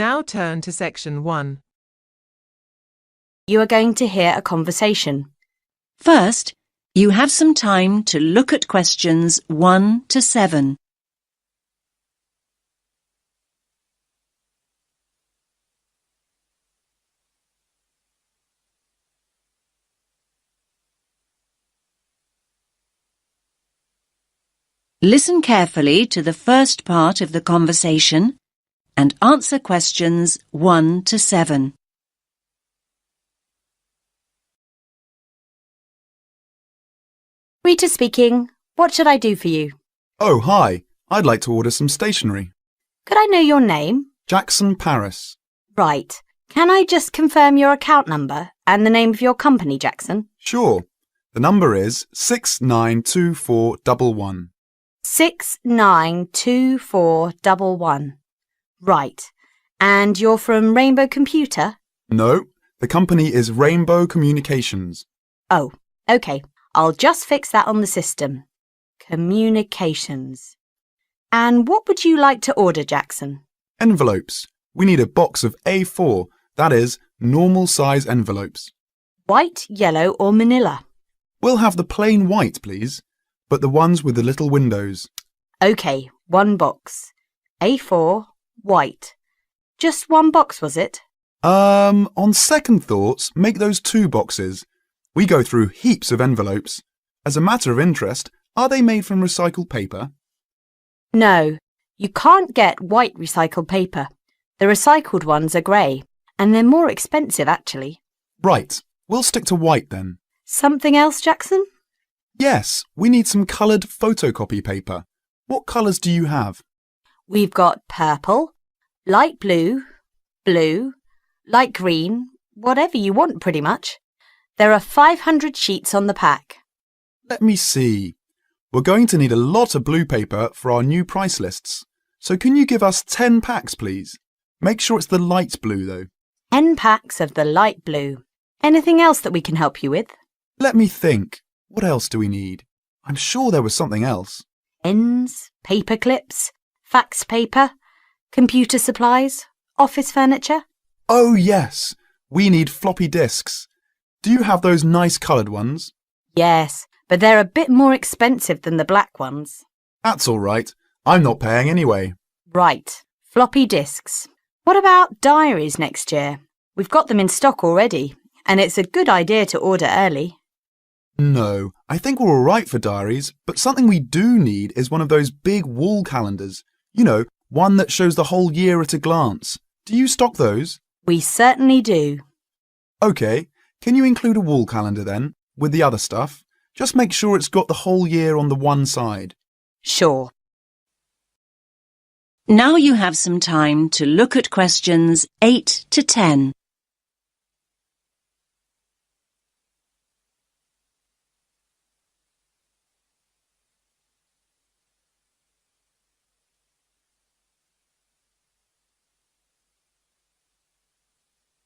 Now turn to section 1. You are going to hear a conversation. First, you have some time to look at questions 1 to 7. Listen carefully to the first part of the conversation and answer questions 1 to 7. Rita speaking. What should I do for you? Oh, hi. I'd like to order some stationery. Could I know your name? Jackson Paris. Right. Can I just confirm your account number and the name of your company, Jackson? Sure. The number is 692411. 692411. Right. And you're from Rainbow Computer? No, the company is Rainbow Communications. Oh, OK. I'll just fix that on the system. Communications. And what would you like to order, Jackson? Envelopes. We need a box of A4, that is, normal size envelopes. White, yellow or manila? We'll have the plain white, please, but the ones with the little windows. OK, one box. A4, white. Just one box, was it? On second thoughts, make those 2 boxes. We go through heaps of envelopes. As a matter of interest, are they made from recycled paper? No, you can't get white recycled paper. The recycled ones are grey, and they're more expensive, actually. Right, we'll stick to white then. Something else, Jackson? Yes, we need some coloured photocopy paper. What colours do you have? We've got purple, light blue, blue, light green, whatever you want pretty much. There are 500 sheets on the pack. Let me see. We're going to need a lot of blue paper for our new price lists. So can you give us 10 packs, please? Make sure it's the light blue, though. 10 packs of the light blue. Anything else that we can help you with? Let me think. What else do we need? I'm sure there was something else. Pens, paper clips, fax paper, computer supplies, office furniture. Oh, yes. We need floppy disks. Do you have those nice coloured ones? Yes, but they're a bit more expensive than the black ones. That's all right. I'm not paying anyway. Right, floppy disks. What about diaries next year? We've got them in stock already, and it's a good idea to order early. No, I think we're all right for diaries, but something we do need is one of those big wall calendars. You know, one that shows the whole year at a glance. Do you stock those? We certainly do. OK, can you include a wall calendar then, with the other stuff? Just make sure it's got the whole year on the one side. Sure. Now you have some time to look at questions 8 to 10.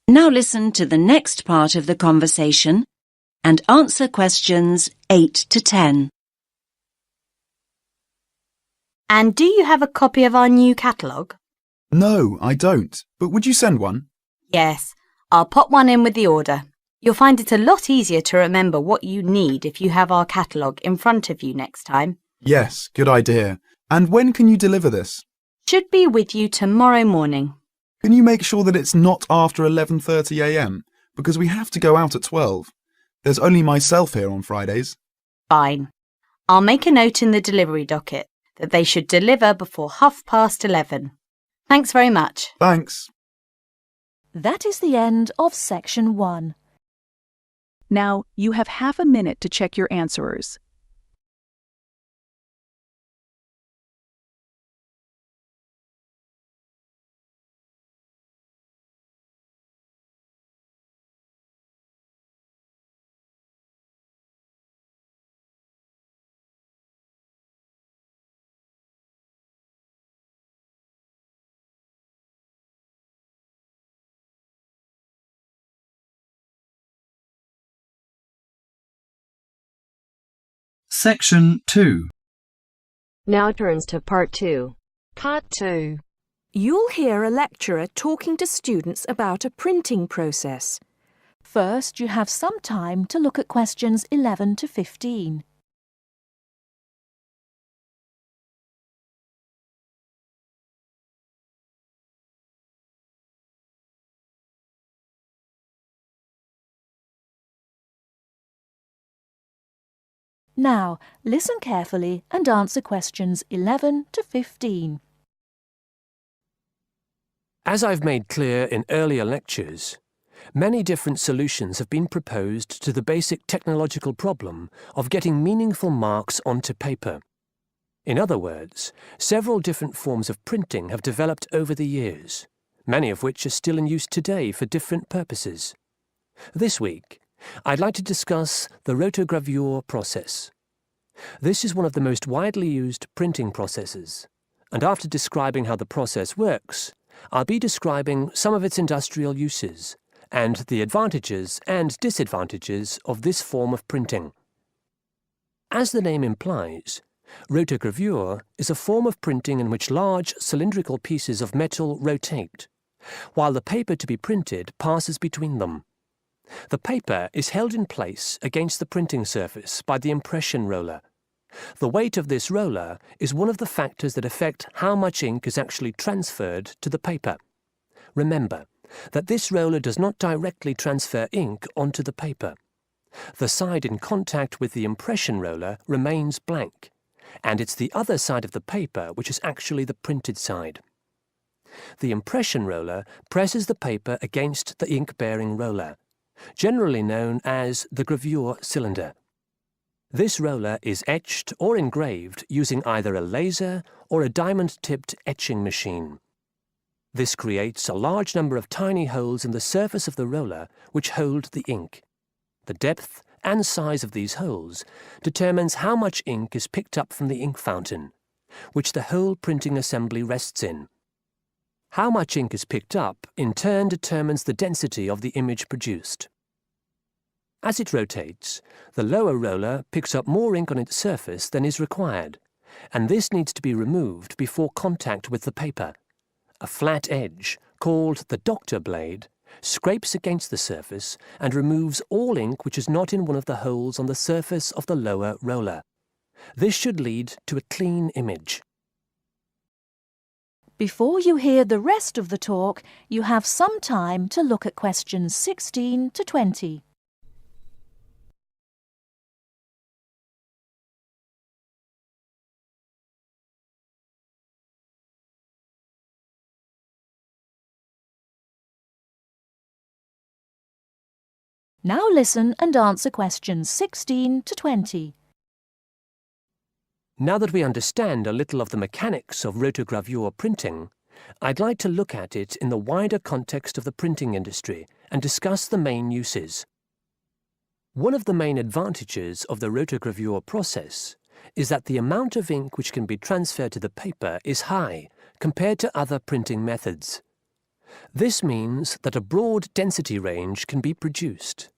Now listen to the next part of the conversation and answer questions 8 to 10. And do you have a copy of our new catalogue? No, I don't. But would you send one? Yes, I'll pop one in with the order. You'll find it a lot easier to remember what you need if you have our catalogue in front of you next time. Yes, good idea. And when can you deliver this? Should be with you tomorrow morning. Can you make sure that it's not after 11:30 a.m? Because we have to go out at 12. There's only myself here on Fridays. Fine. I'll make a note in the delivery docket that they should deliver before 11:30. Thanks very much. Thanks. That is the end of section 1. Now you have half a minute to check your answerers. Section 2. Now turns to Part 2. Part 2. You'll hear a lecturer talking to students about a printing process. First, you have some time to look at questions 11 to 15. Now, listen carefully and answer questions 11 to 15. As I've made clear in earlier lectures, many different solutions have been proposed to the basic technological problem of getting meaningful marks onto paper. In other words, several different forms of printing have developed over the years, many of which are still in use today for different purposes. This week, I'd like to discuss the rotogravure process. This is one of the most widely used printing processes, and after describing how the process works, I'll be describing some of its industrial uses and the advantages and disadvantages of this form of printing. As the name implies, rotogravure is a form of printing in which large cylindrical pieces of metal rotate, while the paper to be printed passes between them. The paper is held in place against the printing surface by the impression roller. The weight of this roller is one of the factors that affect how much ink is actually transferred to the paper. Remember that this roller does not directly transfer ink onto the paper. The side in contact with the impression roller remains blank, and it's the other side of the paper which is actually the printed side. The impression roller presses the paper against the ink-bearing roller, generally known as the gravure cylinder. This roller is etched or engraved using either a laser or a diamond-tipped etching machine. This creates a large number of tiny holes in the surface of the roller which hold the ink. The depth and size of these holes determines how much ink is picked up from the ink fountain, which the whole printing assembly rests in. How much ink is picked up, in turn, determines the density of the image produced. As it rotates, the lower roller picks up more ink on its surface than is required, and this needs to be removed before contact with the paper. A flat edge, called the doctor blade, scrapes against the surface and removes all ink which is not in one of the holes on the surface of the lower roller. This should lead to a clean image. Before you hear the rest of the talk, you have some time to look at questions 16 to 20. Now listen and answer questions 16 to 20. Now that we understand a little of the mechanics of rotogravure printing, I'd like to look at it in the wider context of the printing industry and discuss the main uses. One of the main advantages of the rotogravure process is that the amount of ink which can be transferred to the paper is high compared to other printing methods. This means that a broad density range can be produced.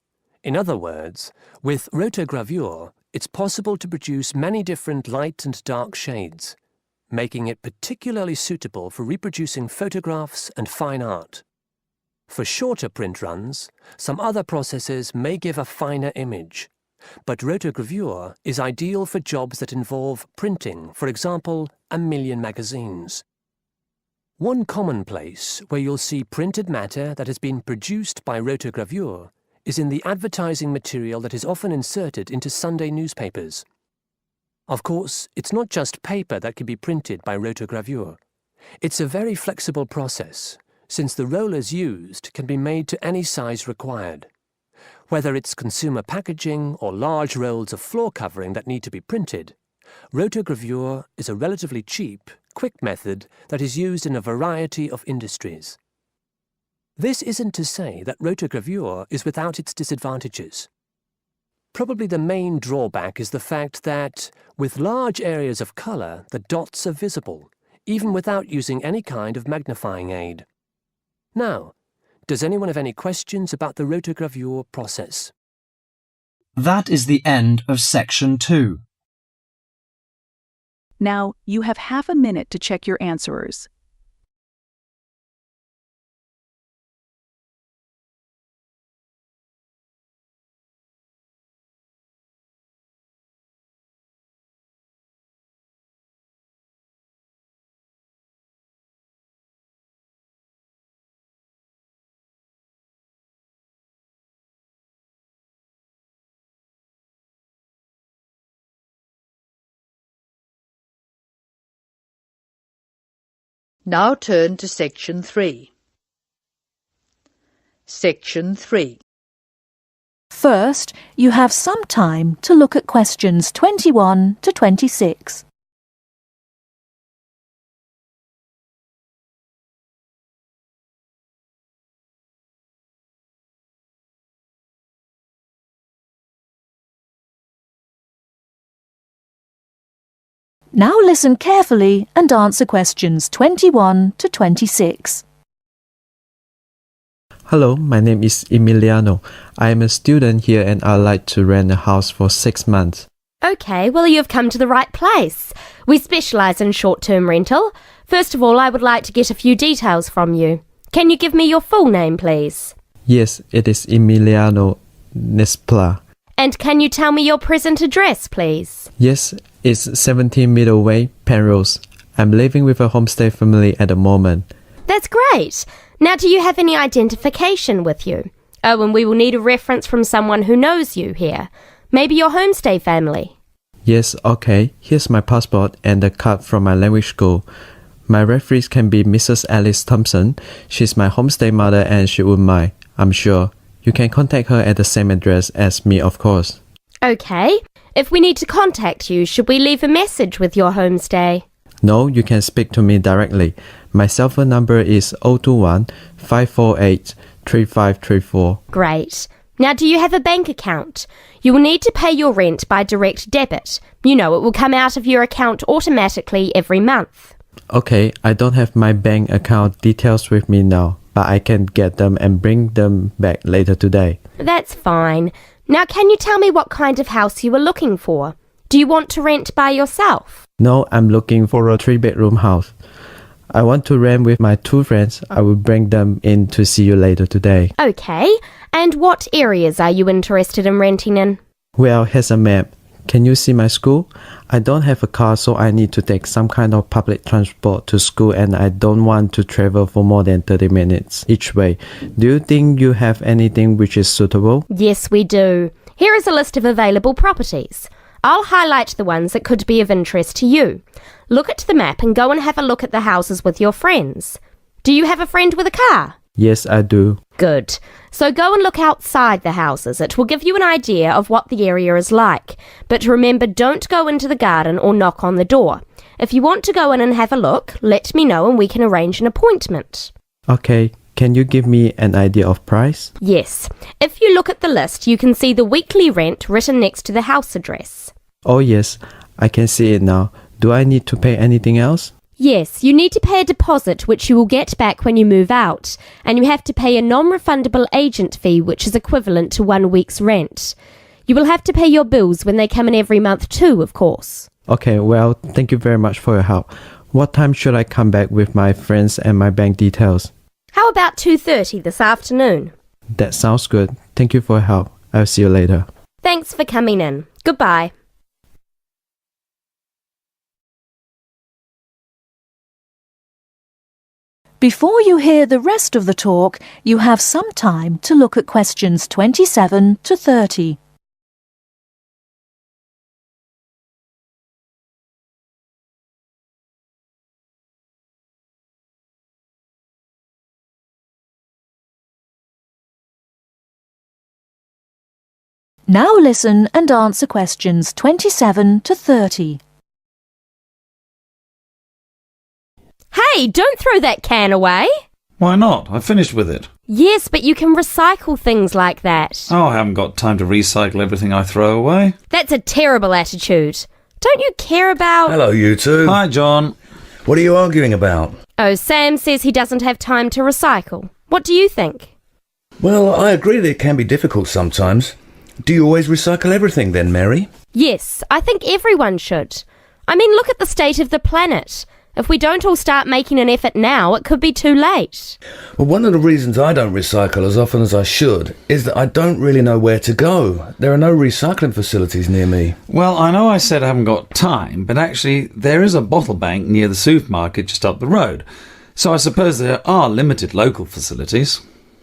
In other words, with rotogravure, it's possible to produce many different light and dark shades, making it particularly suitable for reproducing photographs and fine art. For shorter print runs, some other processes may give a finer image, but rotogravure is ideal for jobs that involve printing, for example, 1 million magazines. One common place where you'll see printed matter that has been produced by rotogravure is in the advertising material that is often inserted into Sunday newspapers. Of course, it's not just paper that can be printed by rotogravure. It's a very flexible process, since the rollers used can be made to any size required. Whether it's consumer packaging or large rolls of floor covering that need to be printed, rotogravure is a relatively cheap, quick method that is used in a variety of industries. This isn't to say that rotogravure is without its disadvantages. Probably the main drawback is the fact that, with large areas of colour, the dots are visible, even without using any kind of magnifying aid. Now, does anyone have any questions about the rotogravure process? That is the end of section 2. Now, you have half a minute to check your answerers. Now turn to Section 3. Section 3. First, you have some time to look at questions 21 to 26. Now listen carefully and answer questions 21 to 26. Hello, my name is Emiliano. I am a student here and I'd like to rent a house for 6 months. OK, well, you've come to the right place. We specialise in short-term rental. First of all, I would like to get a few details from you. Can you give me your full name, please? Yes, it is Emiliano Nespla. And can you tell me your present address, please? Yes, it's 17 Middleway, Penrose. I'm living with a homestay family at the moment. That's great. Now, do you have any identification with you? Oh, and we will need a reference from someone who knows you here. Maybe your homestay family. Yes, okay. Here's my passport and a card from my language school. My referees can be Mrs. Alice Thompson. She's my homestay mother and she wouldn't mind, I'm sure. You can contact her at the same address as me, of course. OK. If we need to contact you, should we leave a message with your homestay? No, you can speak to me directly. My cell phone number is 021 548 3534. Great. Now, do you have a bank account? You will need to pay your rent by direct debit. You know, it will come out of your account automatically every month. Okay, I don't have my bank account details with me now, but I can get them and bring them back later today. That's fine. Now, can you tell me what kind of house you are looking for? Do you want to rent by yourself? No, I'm looking for a 3-bedroom house. I want to rent with my 2 friends. I will bring them in to see you later today. Okay. And what areas are you interested in renting in? Well, here's a map. Can you see my school? I don't have a car, so I need to take some kind of public transport to school and I don't want to travel for more than 30 minutes each way. Do you think you have anything which is suitable? Yes, we do. Here is a list of available properties. I'll highlight the ones that could be of interest to you. Look at the map and go and have a look at the houses with your friends. Do you have a friend with a car? Yes, I do. Good. So go and look outside the houses. It will give you an idea of what the area is like. But remember, don't go into the garden or knock on the door. If you want to go in and have a look, let me know and we can arrange an appointment. Okay. Can you give me an idea of price? Yes. If you look at the list, you can see the weekly rent written next to the house address. Oh yes, I can see it now. Do I need to pay anything else? Yes, you need to pay a deposit which you will get back when you move out, and you have to pay a non-refundable agent fee which is equivalent to 1 week's rent. You will have to pay your bills when they come in every month too, of course. Okay, well, thank you very much for your help. What time should I come back with my friends and my bank details? How about 2:30 this afternoon? That sounds good. Thank you for your help. I'll see you later. Thanks for coming in. Goodbye. Before you hear the rest of the talk, you have some time to look at questions 27 to 30. Now listen and answer questions 27 to 30. Hey, don't throw that can away. Why not? I finished with it. Yes, but you can recycle things like that. Oh, I haven't got time to recycle everything I throw away. That's a terrible attitude. Don't you care about... Hello, you two. Hi, John. What are you arguing about? Oh, Sam says he doesn't have time to recycle. What do you think? Well, I agree that it can be difficult sometimes. Do you always recycle everything then, Mary? Yes, I think everyone should. I mean, look at the state of the planet. If we don't all start making an effort now, it could be too late. Well, one of the reasons I don't recycle as often as I should is that I don't really know where to go. There are no recycling facilities near me. Well, I know I said I haven't got time, but actually there is a bottle bank near the supermarket just up the road. So I suppose there are limited local facilities.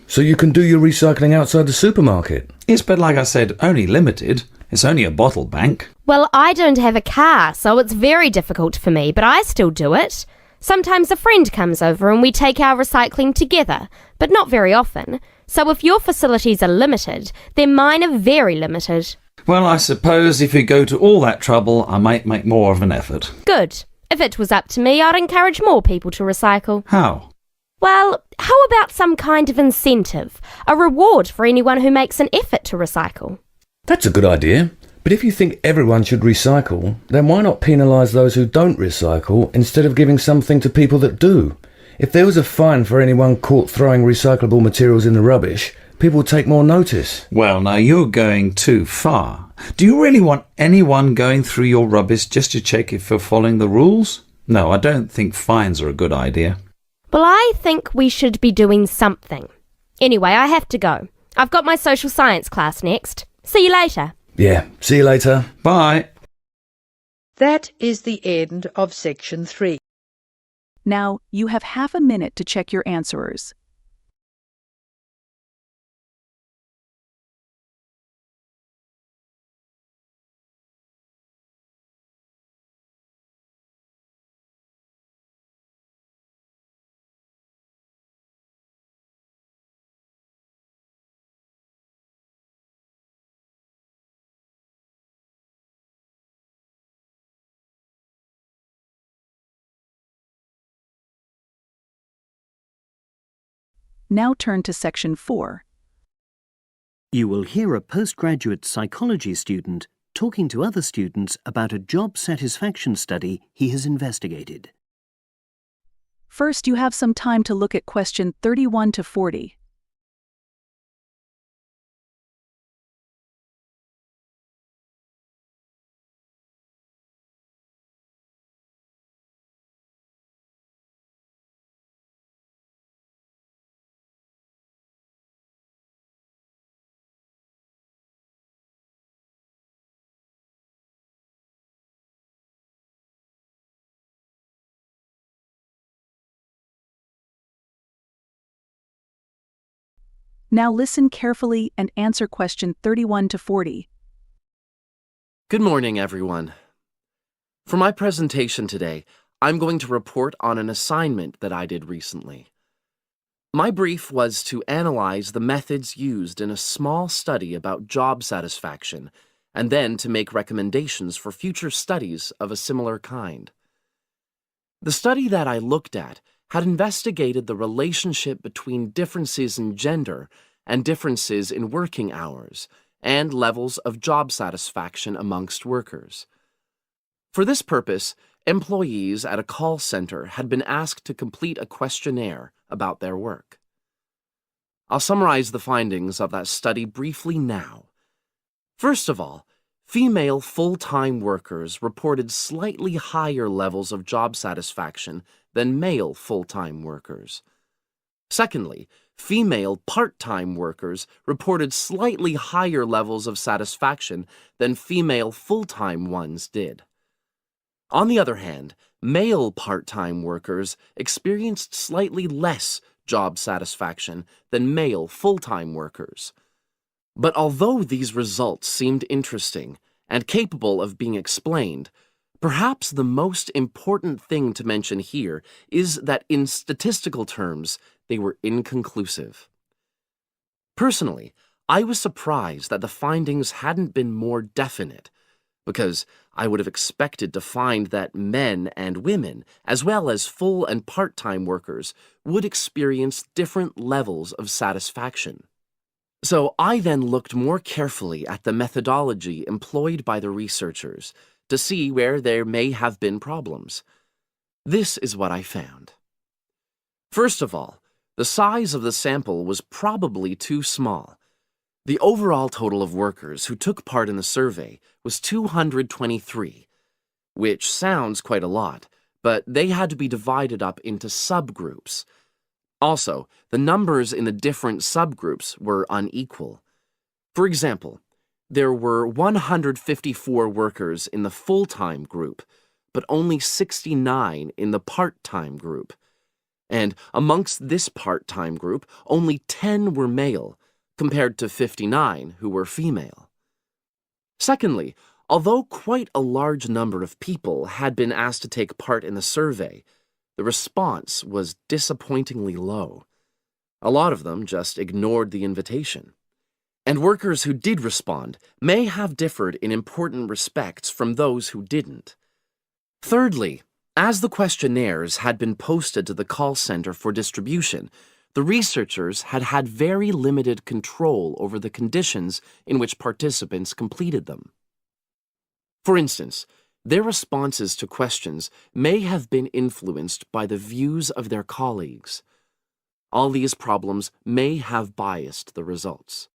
So you can do your recycling outside the supermarket? Yes, but like I said, only limited. It's only a bottle bank. Well, I don't have a car, so it's very difficult for me, but I still do it. Sometimes a friend comes over and we take our recycling together, but not very often. So if your facilities are limited, then mine are very limited. Well, I suppose if you go to all that trouble, I might make more of an effort. Good. If it was up to me, I'd encourage more people to recycle. How? Well, how about some kind of incentive? A reward for anyone who makes an effort to recycle? That's a good idea. But if you think everyone should recycle, then why not penalise those who don't recycle instead of giving something to people that do? If there was a fine for anyone caught throwing recyclable materials in the rubbish, people would take more notice. Well, now you're going too far. Do you really want anyone going through your rubbish just to check if you're following the rules? No, I don't think fines are a good idea. Well, I think we should be doing something. Anyway, I have to go. I've got my social science class next. See you later. Yeah, see you later. Bye. That is the end of section 3. Now, you have half a minute to check your answerers. Now turn to section 4. You will hear a postgraduate psychology student talking to other students about a job satisfaction study he has investigated. First, you have some time to look at question 31 to 40. Now listen carefully and answer question 31 to 40. Good morning, everyone. For my presentation today, I'm going to report on an assignment that I did recently. My brief was to analyze the methods used in a small study about job satisfaction, and then to make recommendations for future studies of a similar kind. The study that I looked at had investigated the relationship between differences in gender and differences in working hours and levels of job satisfaction amongst workers. For this purpose, employees at a call center had been asked to complete a questionnaire about their work. I'll summarize the findings of that study briefly now. First of all, female full-time workers reported slightly higher levels of job satisfaction than male full-time workers. Secondly, female part-time workers reported slightly higher levels of satisfaction than female full-time ones did. On the other hand, male part-time workers experienced slightly less job satisfaction than male full-time workers. But although these results seemed interesting and capable of being explained, perhaps the most important thing to mention here is that in statistical terms, they were inconclusive. Personally, I was surprised that the findings hadn't been more definite, because I would have expected to find that men and women, as well as full and part-time workers, would experience different levels of satisfaction. So I then looked more carefully at the methodology employed by the researchers to see where there may have been problems. This is what I found. First of all, the size of the sample was probably too small. The overall total of workers who took part in the survey was 223, which sounds quite a lot, but they had to be divided up into subgroups. Also, the numbers in the different subgroups were unequal. For example, there were 154 workers in the full-time group, but only 69 in the part-time group. And amongst this part-time group, only 10 were male, compared to 59 who were female. Secondly, although quite a large number of people had been asked to take part in the survey, the response was disappointingly low. A lot of them just ignored the invitation. And workers who did respond may have differed in important respects from those who didn't. Thirdly, as the questionnaires had been posted to the call center for distribution, the researchers had had very limited control over the conditions in which participants completed them. For instance, their responses to questions may have been influenced by the views of their colleagues. All these problems may have biased the results.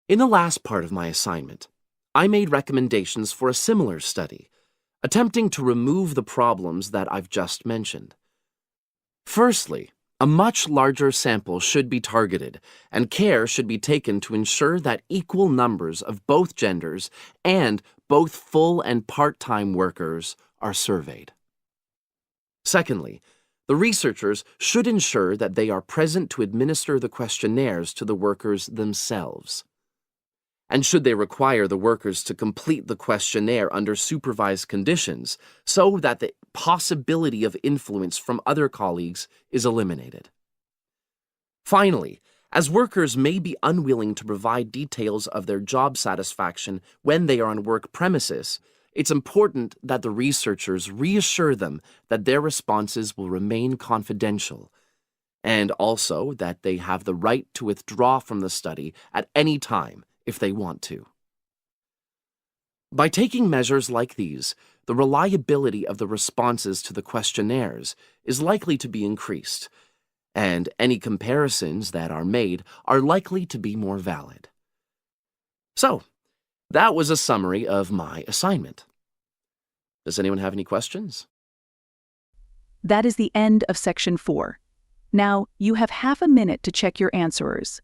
In the last part of my assignment, I made recommendations for a similar study, attempting to remove the problems that I've just mentioned. Firstly, a much larger sample should be targeted, and care should be taken to ensure that equal numbers of both genders and both full and part-time workers are surveyed. Secondly, the researchers should ensure that they are present to administer the questionnaires to the workers themselves. And should they require the workers to complete the questionnaire under supervised conditions so that the possibility of influence from other colleagues is eliminated. Finally, as workers may be unwilling to provide details of their job satisfaction when they are on work premises, it's important that the researchers reassure them that their responses will remain confidential, and also that they have the right to withdraw from the study at any time if they want to. By taking measures like these, the reliability of the responses to the questionnaires is likely to be increased, and any comparisons that are made are likely to be more valid. So, that was a summary of my assignment. Does anyone have any questions? That is the end of section 4. Now, you have half a minute to check your answerers.